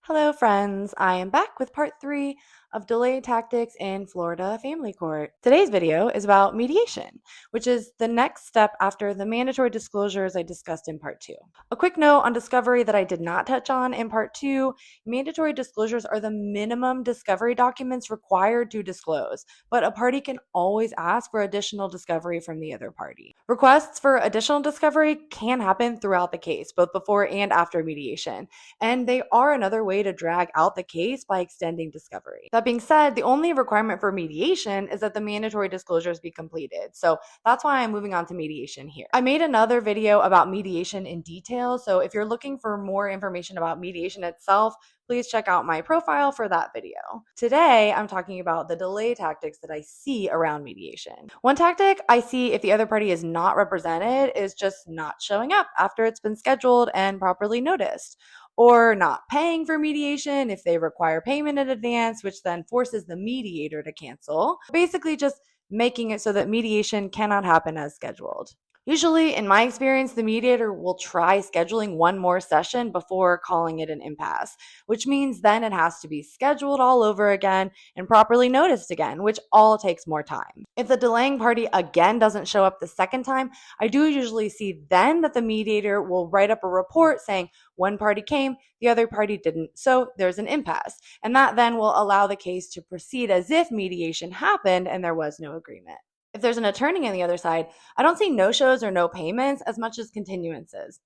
Hello, friends. I am back with part 3 of delay tactics in Florida family court. Today's video is about mediation, which is the next step after the mandatory disclosures I discussed in part 2. A quick note on discovery that I did not touch on in part 2, mandatory disclosures are the minimum discovery documents required to disclose, but a party can always ask for additional discovery from the other party. Requests for additional discovery can happen throughout the case, both before and after mediation, and they are another way to drag out the case by extending discovery. That being said, the only requirement for mediation is that the mandatory disclosures be completed. So that's why I'm moving on to mediation here. I made another video about mediation in detail, so if you're looking for more information about mediation itself, please check out my profile for that video. Today, I'm talking about the delay tactics that I see around mediation. One tactic I see if the other party is not represented is just not showing up after it's been scheduled and properly noticed, or not paying for mediation if they require payment in advance, which then forces the mediator to cancel. Basically, just making it so that mediation cannot happen as scheduled. Usually, in my experience, the mediator will try scheduling one more session before calling it an impasse, which means then it has to be scheduled all over again and properly noticed again, which all takes more time. If the delaying party again doesn't show up the second time, I do usually see then that the mediator will write up a report saying one party came, the other party didn't, so there's an impasse. And that then will allow the case to proceed as if mediation happened and there was no agreement. If there's an attorney on the other side, I don't see no-shows or no payments as much as continuances,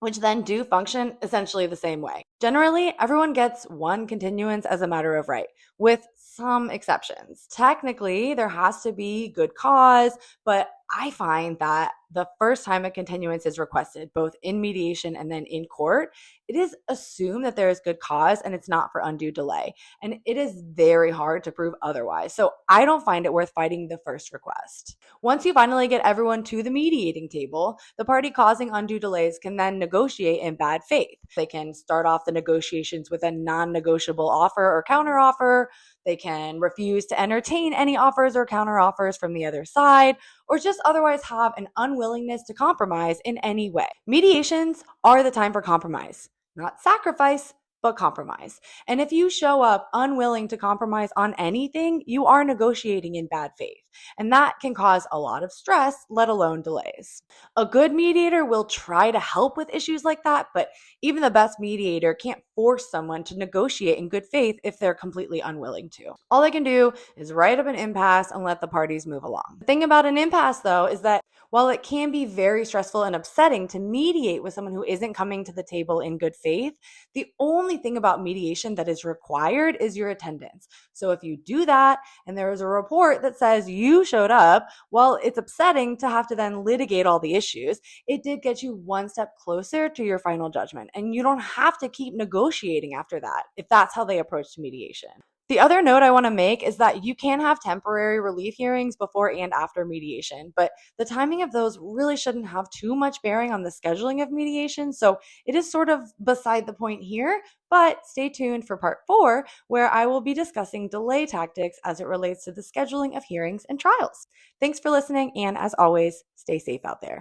which then do function essentially the same way. Generally, everyone gets one continuance as a matter of right, with some exceptions. Technically, there has to be good cause, but I find that the first time a continuance is requested, both in mediation and then in court, it is assumed that there is good cause and it's not for undue delay. And it is very hard to prove otherwise. So I don't find it worth fighting the first request. Once you finally get everyone to the mediating table, the party causing undue delays can then negotiate in bad faith. They can start off the negotiations with a non-negotiable offer or counteroffer. They can refuse to entertain any offers or counteroffers from the other side, or just otherwise have an unwillingness to compromise in any way. Mediations are the time for compromise, not sacrifice, but compromise. And if you show up unwilling to compromise on anything, you are negotiating in bad faith. And that can cause a lot of stress, let alone delays. A good mediator will try to help with issues like that, but even the best mediator can't force someone to negotiate in good faith if they're completely unwilling to. All they can do is write up an impasse and let the parties move along. The thing about an impasse, though, is that while it can be very stressful and upsetting to mediate with someone who isn't coming to the table in good faith, the only thing about mediation that is required is your attendance. So if you do that and there is a report that says you showed up, well, it's upsetting to have to then litigate all the issues. It did get you one step closer to your final judgment, and you don't have to keep negotiating after that if that's how they approach mediation. The other note I want to make is that you can have temporary relief hearings before and after mediation, but the timing of those really shouldn't have too much bearing on the scheduling of mediation, so it is sort of beside the point here, but stay tuned for part 4, where I will be discussing delay tactics as it relates to the scheduling of hearings and trials. Thanks for listening, and as always, stay safe out there.